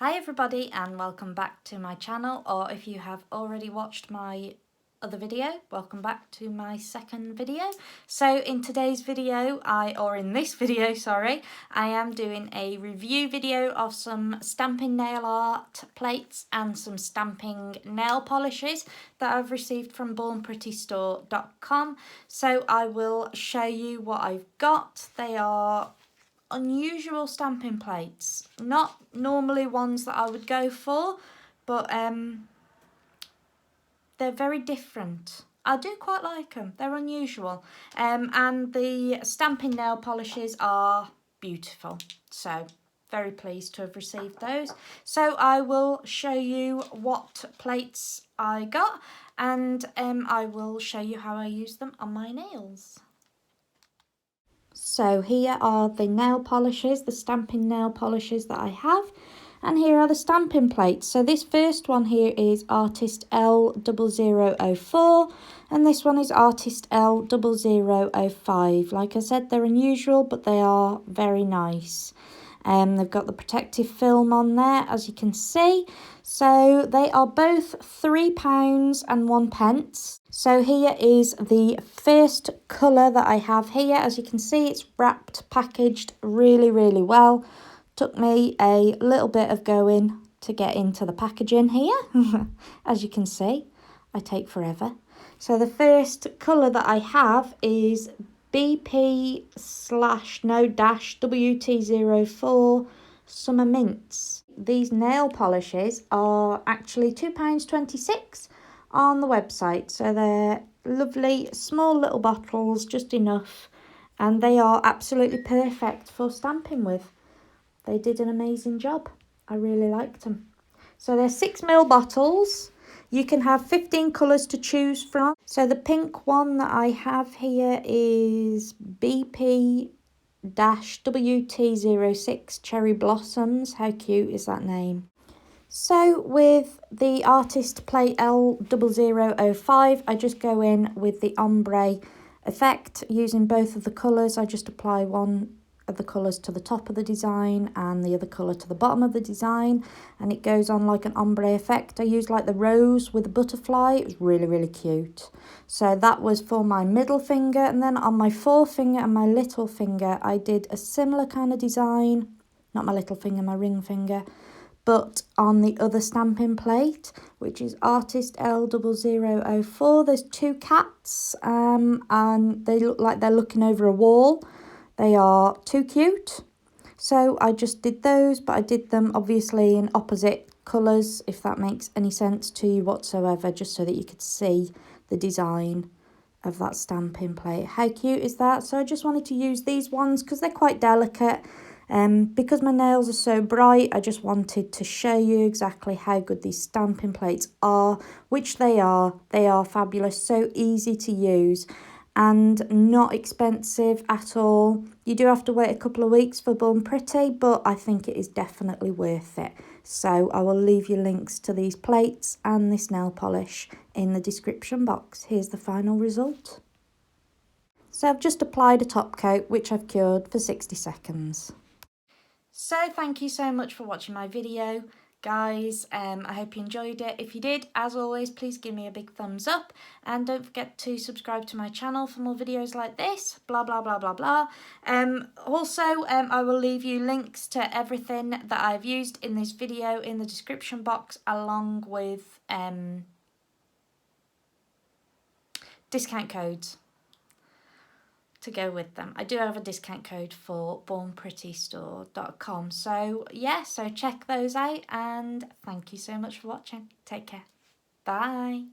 Hi everybody and welcome back to my channel, or if you have already watched my other video, welcome back to my second video. So in today's video, I am doing a review video of some stamping nail art plates and some stamping nail polishes that I've received from bornprettystore.com. So I will show you what I've got. They are unusual stamping plates, not normally ones that I would go for, but they're very different. I do quite like them. They're unusual, and the stamping nail polishes are beautiful, so very pleased to have received those. So I will show you what plates I got, and I will show you how I use them on my nails. So here are the nail polishes, the stamping nail polishes that I have, and here are the stamping plates. So this first one here is Artist L0004 and this one is Artist L0005. Like I said, they're unusual, but they are very nice. They've got the protective film on there, as you can see. So they are both £3 and 1p. So here is the first colour that I have here. As you can see, it's wrapped, packaged really, really well. Took me a little bit of going to get into the packaging here. As you can see, I take forever. So the first colour that I have is BP/WT04 Summer Mints. These nail polishes are actually £2.26 on the website. So they're lovely, small little bottles, just enough. And they are absolutely perfect for stamping with. They did an amazing job. I really liked them. So they're 6ml bottles. You can have 15 colours to choose from. So the pink one that I have here is BP-WT06 Cherry Blossoms. How cute is that name? So with the Artist Plate L0005, I just go in with the ombre effect using both of the colours. I just apply one of the colours to the top of the design and the other colour to the bottom of the design, and it goes on like an ombre effect. I used like the rose with the butterfly. It was really, really cute. So that was for my middle finger, and then on my forefinger and my little finger I did a similar kind of design. Not my little finger, my ring finger, but on the other stamping plate, which is Artist L0004. There's two cats and they look like they're looking over a wall. They are too cute. So I just did those, but I did them obviously in opposite colours, if that makes any sense to you whatsoever, just so that you could see the design of that stamping plate. How cute is that? So I just wanted to use these ones because they're quite delicate. Because my nails are so bright, I just wanted to show you exactly how good these stamping plates are, which they are. They are fabulous, so easy to use and not expensive at all. You do have to wait a couple of weeks for Born Pretty, but I think it is definitely worth it. So I will leave you links to these plates and this nail polish in the description box. Here's the final result. So I've just applied a top coat, which I've cured for 60 seconds. So thank you so much for watching my video, guys. I hope you enjoyed it. If you did, as always, please give me a big thumbs up and don't forget to subscribe to my channel for more videos like this, blah blah blah blah blah. Also, I will leave you links to everything that I've used in this video in the description box, along with discount codes to go with them. I do have a discount code for bornpretty.com. So yeah, so check those out and thank you so much for watching. Take care. Bye.